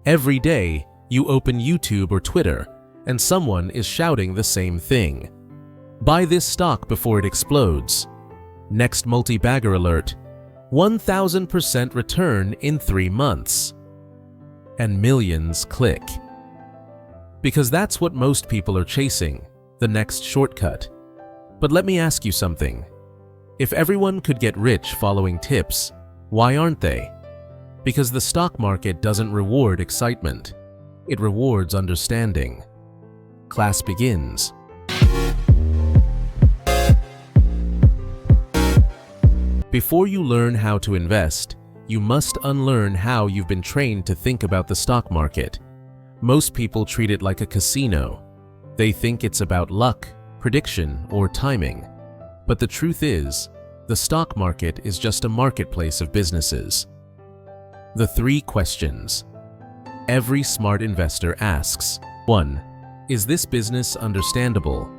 Every day, you open YouTube or Twitter, and someone is shouting the same thing. Buy this stock before it explodes. Next multi-bagger alert, 1000% return in 3 months. And millions click. Because that's what most people are chasing, the next shortcut. But let me ask you something. If everyone could get rich following tips, why aren't they? Because the stock market doesn't reward excitement. It rewards understanding. Class begins. Before you learn how to invest, you must unlearn how you've been trained to think about the stock market. Most people treat it like a casino. They think it's about luck, prediction, or timing. But the truth is, the stock market is just a marketplace of businesses. The 3 questions every smart investor asks. 1. Is this business understandable?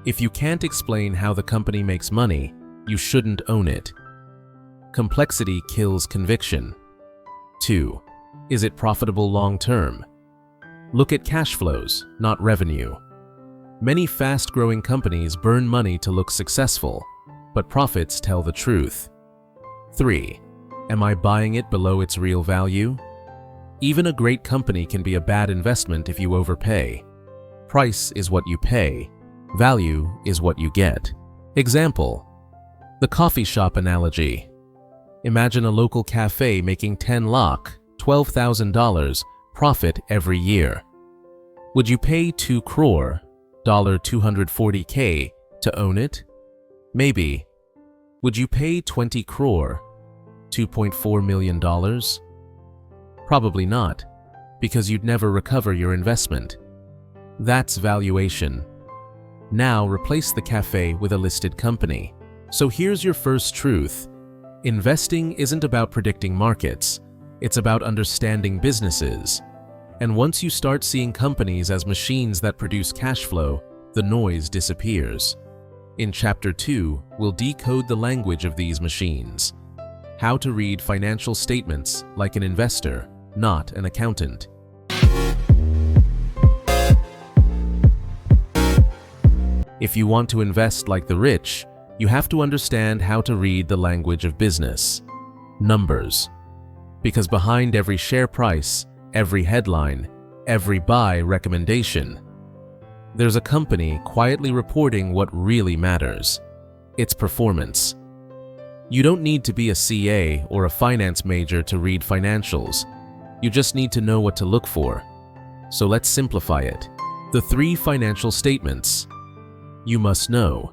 If you can't explain how the company makes money, you shouldn't own it. Complexity kills conviction. 2. Is it profitable long-term? Look at cash flows, not revenue. Many fast-growing companies burn money to look successful, but profits tell the truth. 3. Am I buying it below its real value? Even a great company can be a bad investment if you overpay. Price is what you pay. Value is what you get. Example: the coffee shop analogy. Imagine a local cafe making 10 lakh, $12,000 profit every year. Would you pay 2 crore, $240K to own it? Maybe. Would you pay 20 crore, $2.4 million? Probably not, because you'd never recover your investment. That's valuation. Now replace the cafe with a listed company. So here's your first truth. Investing isn't about predicting markets, it's about understanding businesses. And once you start seeing companies as machines that produce cash flow, the noise disappears. In Chapter 2, we'll decode the language of these machines. How to read financial statements like an investor, not an accountant. If you want to invest like the rich, you have to understand how to read the language of business. Numbers. Because behind every share price, every headline, every buy recommendation, there's a company quietly reporting what really matters: its performance. You don't need to be a CA or a finance major to read financials. You just need to know what to look for. So let's simplify it. The 3 financial statements you must know.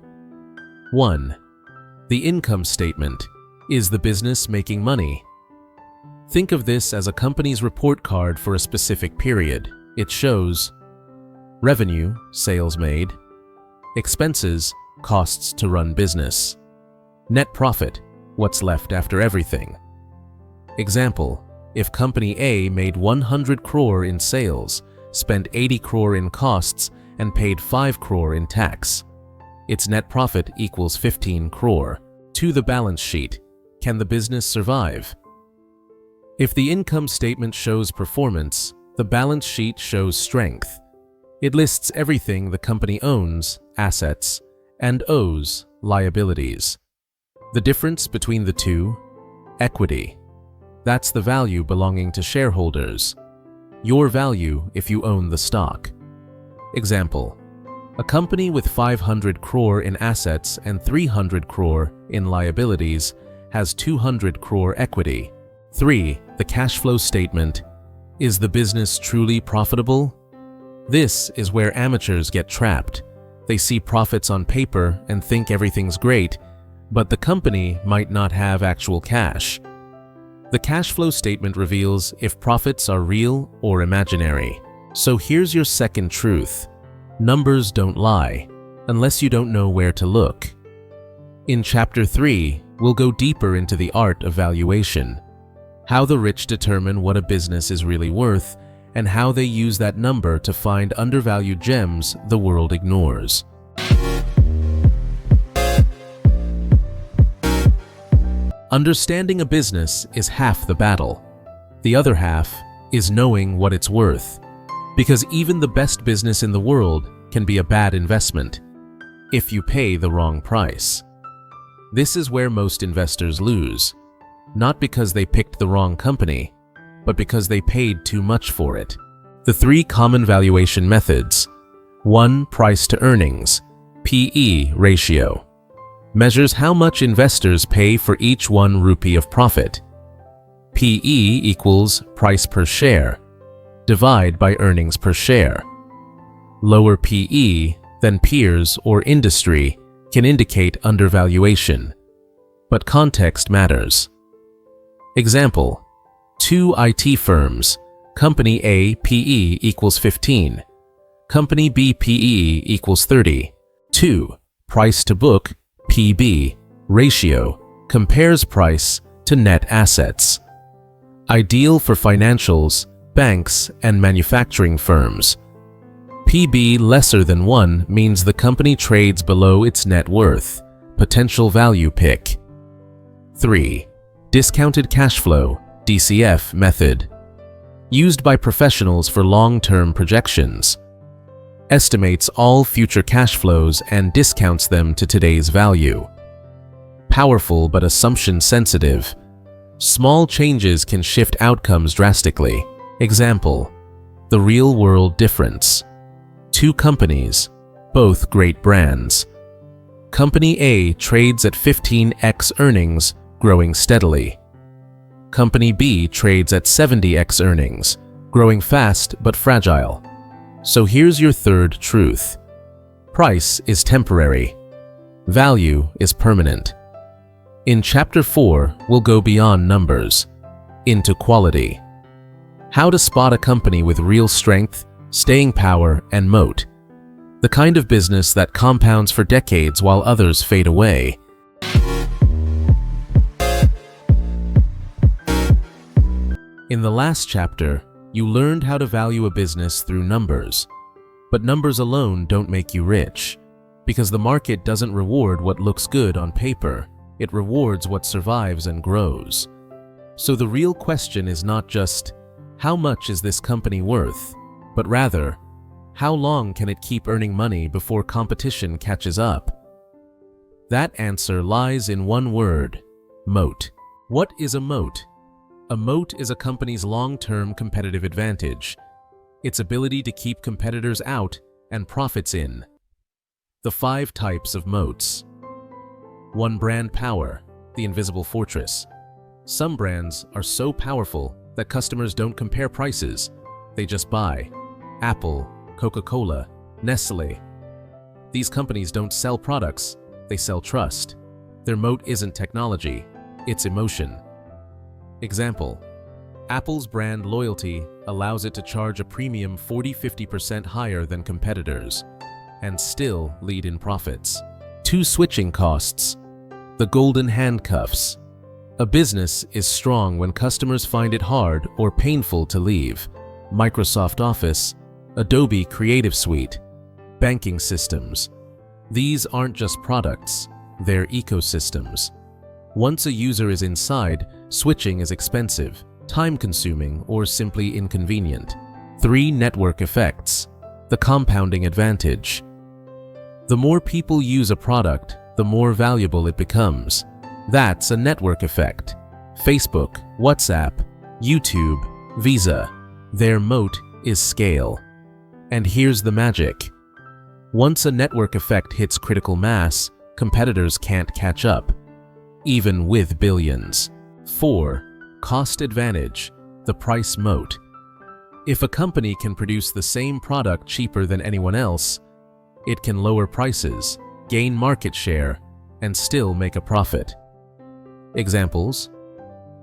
1. The income statement. Is the business making money? Think of this as a company's report card for a specific period. It shows revenue, sales made; expenses, costs to run business; net profit, what's left after everything. Example: if company A made 100 crore in sales, spent 80 crore in costs, and paid 5 crore in tax, its net profit equals 15 crore. To the balance sheet. Can the business survive? If the income statement shows performance, the balance sheet shows strength. It lists everything the company owns, assets, and owes, liabilities. The difference between the two? Equity. That's the value belonging to shareholders. Your value if you own the stock. Example: a company with 500 crore in assets and 300 crore in liabilities has 200 crore equity. 3. The cash flow statement. Is the business truly profitable? This is where amateurs get trapped. They see profits on paper and think everything's great, but the company might not have actual cash. The cash flow statement reveals if profits are real or imaginary. So here's your second truth. Numbers don't lie, unless you don't know where to look. In Chapter 3, we'll go deeper into the art of valuation. How the rich determine what a business is really worth, and how they use that number to find undervalued gems the world ignores. Understanding a business is half the battle. The other half is knowing what it's worth. Because even the best business in the world can be a bad investment if you pay the wrong price. This is where most investors lose, not because they picked the wrong company, but because they paid too much for it. The 3 common valuation methods. 1. Price to earnings, PE ratio, measures how much investors pay for each 1 rupee of profit. PE equals price per share, divide by earnings per share. Lower PE than peers or industry can indicate undervaluation, but context matters. Example: 2 IT firms, Company A PE equals 15, Company B PE equals 30. 2. Price to book, PB ratio, compares price to net assets. Ideal for financials, banks, and manufacturing firms. PB lesser than 1 means the company trades below its net worth, potential value pick. 3. Discounted cash flow, DCF method, used by professionals for long-term projections. Estimates all future cash flows and discounts them to today's value. Powerful but assumption sensitive. Small changes can shift outcomes drastically. Example: the real-world difference. 2 companies, both great brands. Company A trades at 15x earnings, growing steadily. Company B trades at 70x earnings, growing fast but fragile. So here's your third truth. Price is temporary. Value is permanent. In Chapter 4, we'll go beyond numbers, into quality. How to spot a company with real strength, staying power, and moat. The kind of business that compounds for decades while others fade away. In the last chapter, you learned how to value a business through numbers. But numbers alone don't make you rich, because the market doesn't reward what looks good on paper. It rewards what survives and grows. So the real question is not just, how much is this company worth? But rather, how long can it keep earning money before competition catches up? That answer lies in one word: moat. What is a moat? A moat is a company's long-term competitive advantage, its ability to keep competitors out and profits in. The 5 types of moats. 1. Brand power, the invisible fortress. Some brands are so powerful that customers don't compare prices, they just buy. Apple, Coca-Cola, Nestle. These companies don't sell products, they sell trust. Their moat isn't technology, it's emotion. Example: Apple's brand loyalty allows it to charge a premium 40–50% higher than competitors and still lead in profits. 2. Switching costs, the golden handcuffs. A business is strong when customers find it hard or painful to leave. Microsoft Office, Adobe Creative Suite, banking systems. These aren't just products, they're ecosystems. Once a user is inside, switching is expensive, time-consuming, or simply inconvenient. 3. Network effects, the compounding advantage. The more people use a product, the more valuable it becomes. That's a network effect. Facebook, WhatsApp, YouTube, Visa. Their moat is scale. And here's the magic. Once a network effect hits critical mass, competitors can't catch up, even with billions. 4. Cost advantage, the price moat. If a company can produce the same product cheaper than anyone else, it can lower prices, gain market share, and still make a profit. Examples: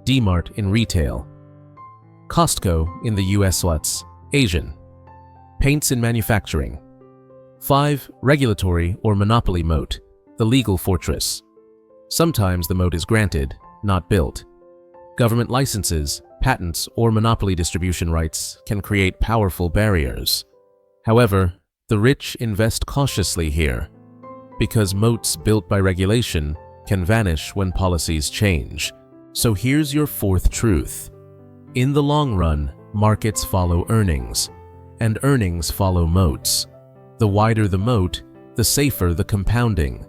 D-Mart in retail, Costco in the US, Asian, paints in manufacturing. 5. Regulatory or monopoly moat, the legal fortress. Sometimes the moat is granted, not built. Government licenses, patents, or monopoly distribution rights can create powerful barriers. However, the rich invest cautiously here, because moats built by regulation can vanish when policies change. So here's your 4th truth. In the long run, markets follow earnings, and earnings follow moats. The wider the moat, the safer the compounding.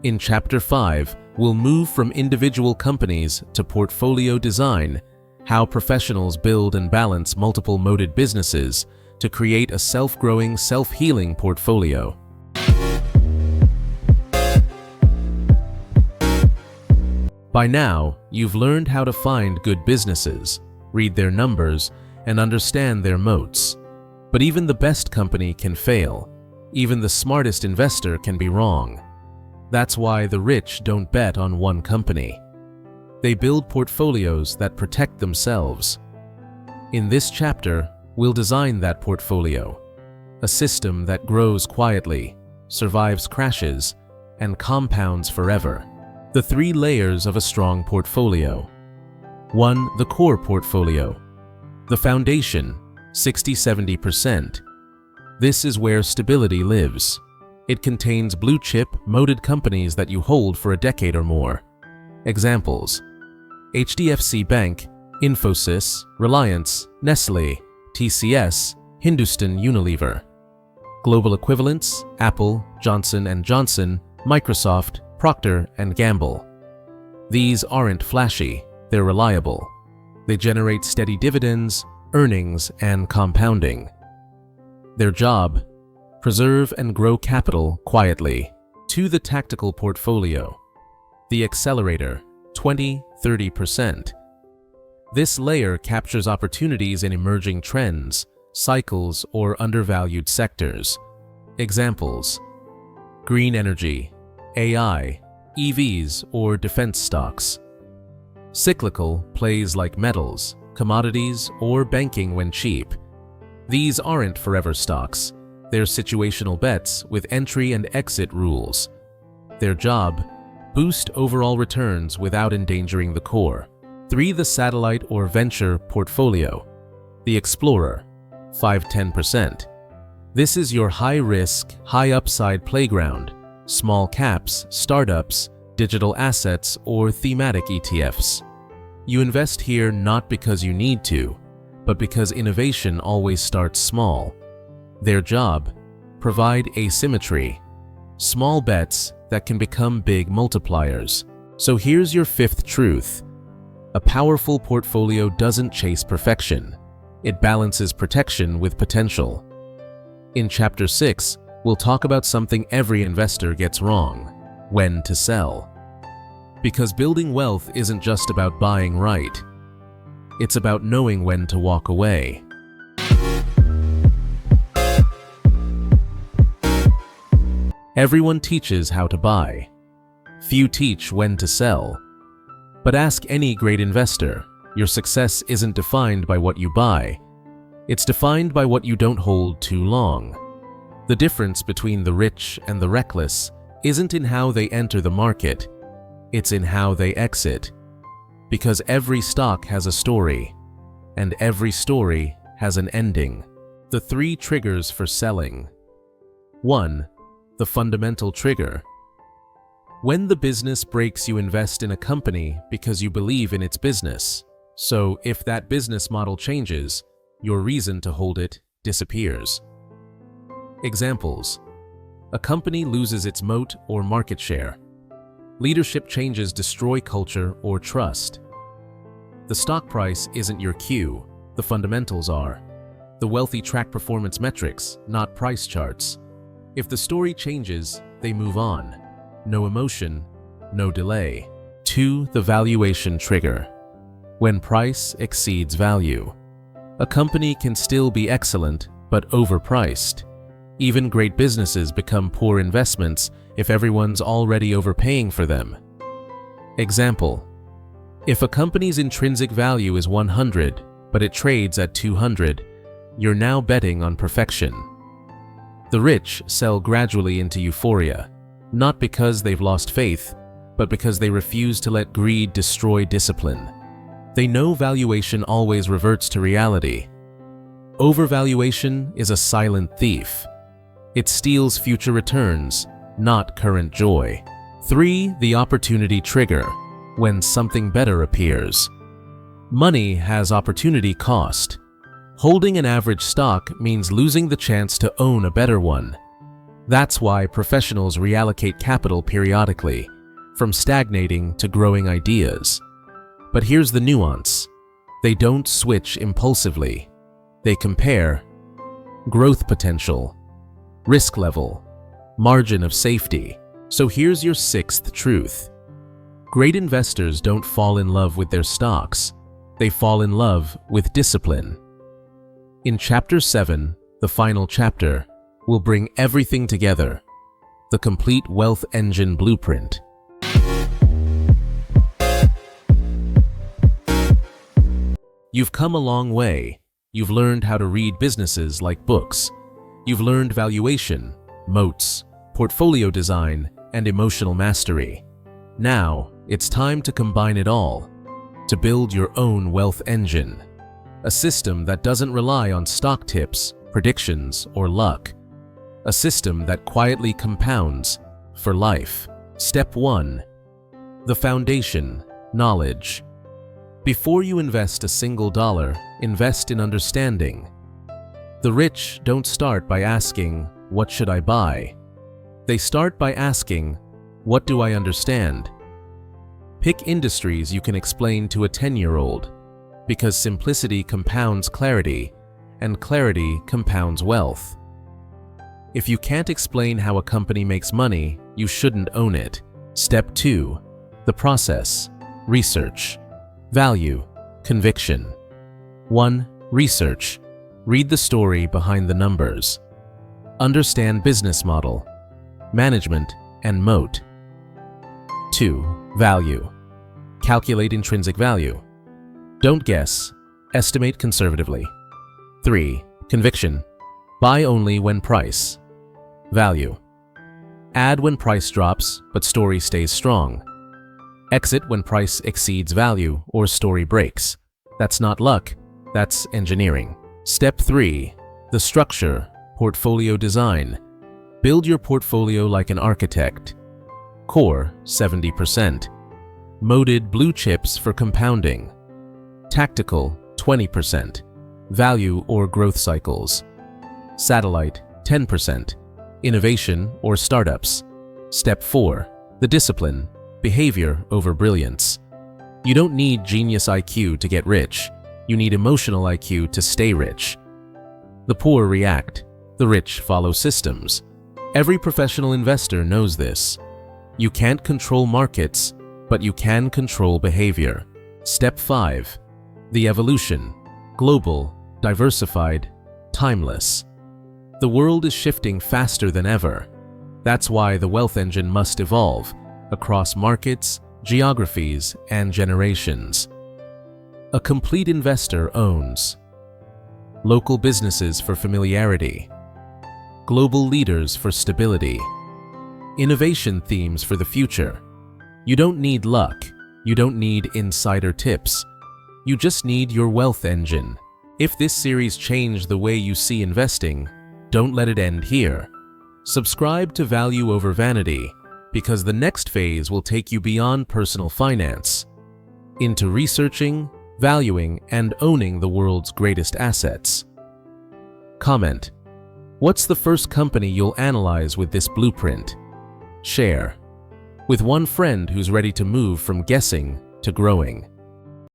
In Chapter 5, we'll move from individual companies to portfolio design, how professionals build and balance multiple moated businesses to create a self-growing, self-healing portfolio. By now, you've learned how to find good businesses, read their numbers, and understand their moats. But even the best company can fail. Even the smartest investor can be wrong. That's why the rich don't bet on one company. They build portfolios that protect themselves. In this chapter, we'll design that portfolio, a system that grows quietly, survives crashes, and compounds forever. The 3 layers of a strong portfolio. 1. The core portfolio. The foundation, 60–70%. This is where stability lives. It contains blue-chip, moated companies that you hold for a decade or more. Examples: HDFC Bank, Infosys, Reliance, Nestlé, TCS, Hindustan Unilever. Global equivalents: Apple, Johnson & Johnson, Microsoft, Procter & Gamble. These aren't flashy, they're reliable. They generate steady dividends, earnings, and compounding. Their job: preserve and grow capital quietly. 2. The tactical portfolio. The accelerator, 20–30%. This layer captures opportunities in emerging trends, cycles, or undervalued sectors. Examples: green energy, AI, EVs, or defense stocks. Cyclical plays like metals, commodities, or banking when cheap. These aren't forever stocks. They're situational bets with entry and exit rules. Their job: boost overall returns without endangering the core. 3. The satellite or venture portfolio. The explorer, 5–10%. This is your high-risk, high-upside playground: small caps, startups, digital assets, or thematic ETFs. You invest here not because you need to, but because innovation always starts small. Their job: provide asymmetry. Small bets that can become big multipliers. So here's your 5th truth. A powerful portfolio doesn't chase perfection. It balances protection with potential. In Chapter 6, we'll talk about something every investor gets wrong: when to sell. Because building wealth isn't just about buying right. It's about knowing when to walk away. Everyone teaches how to buy. Few teach when to sell. But ask any great investor, your success isn't defined by what you buy. It's defined by what you don't hold too long. The difference between the rich and the reckless isn't in how they enter the market. It's in how they exit. Because every stock has a story, and every story has an ending. The 3 triggers for selling. 1. The fundamental trigger. When the business breaks, you invest in a company because you believe in its business. So if that business model changes, your reason to hold it disappears. Examples: a company loses its moat or market share. Leadership changes destroy culture or trust. The stock price isn't your cue, the fundamentals are. The wealthy track performance metrics, not price charts. If the story changes, they move on. No emotion, no delay. 2. The valuation trigger. When price exceeds value. A company can still be excellent, but overpriced. Even great businesses become poor investments if everyone's already overpaying for them. Example: if a company's intrinsic value is 100, but it trades at 200, you're now betting on perfection. The rich sell gradually into euphoria, not because they've lost faith, but because they refuse to let greed destroy discipline. They know valuation always reverts to reality. Overvaluation is a silent thief. It steals future returns, not current joy. 3. The opportunity trigger. When something better appears. Money has opportunity cost. Holding an average stock means losing the chance to own a better one. That's why professionals reallocate capital periodically, from stagnating to growing ideas. But here's the nuance. They don't switch impulsively. They compare growth potential, risk level, margin of safety. So here's your sixth truth. Great investors don't fall in love with their stocks. They fall in love with discipline. In Chapter 7, the final chapter, we'll bring everything together. The complete wealth engine blueprint. You've come a long way. You've learned how to read businesses like books. You've learned valuation, moats, portfolio design, and emotional mastery. Now, it's time to combine it all, to build your own wealth engine. A system that doesn't rely on stock tips, predictions, or luck. A system that quietly compounds for life. Step 1. The foundation, knowledge. Before you invest a single dollar, invest in understanding. The rich don't start by asking, "What should I buy?" They start by asking, "What do I understand?" Pick industries you can explain to a 10-year-old, because simplicity compounds clarity, and clarity compounds wealth. If you can't explain how a company makes money, you shouldn't own it. Step 2. The process, research, value, conviction. 1. Research. Read the story behind the numbers. Understand business model, management, and moat. 2. Value. Calculate intrinsic value. Don't guess, estimate conservatively. 3. Conviction. Buy only when price. Value. Add when price drops, but story stays strong. Exit when price exceeds value or story breaks. That's not luck, that's engineering. Step 3. The structure, portfolio design. Build your portfolio like an architect. Core, 70%. Moated blue chips for compounding. Tactical, 20%. Value or growth cycles. Satellite, 10%. Innovation or startups. Step 4. The discipline, behavior over brilliance. You don't need genius IQ to get rich. You need emotional IQ to stay rich. The poor react. The rich follow systems. Every professional investor knows this. You can't control markets, but you can control behavior. Step 5. The evolution, global, diversified, timeless. The world is shifting faster than ever. That's why the wealth engine must evolve across markets, geographies, and generations. A complete investor owns local businesses for familiarity, global leaders for stability, innovation themes for the future. You don't need luck. You don't need insider tips. You just need your wealth engine. If this series changed the way you see investing, don't let it end here. Subscribe to Value Over Vanity, because the next phase will take you beyond personal finance into researching, valuing, and owning the world's greatest assets. Comment. What's the first company you'll analyze with this blueprint? Share with one friend who's ready to move from guessing to growing.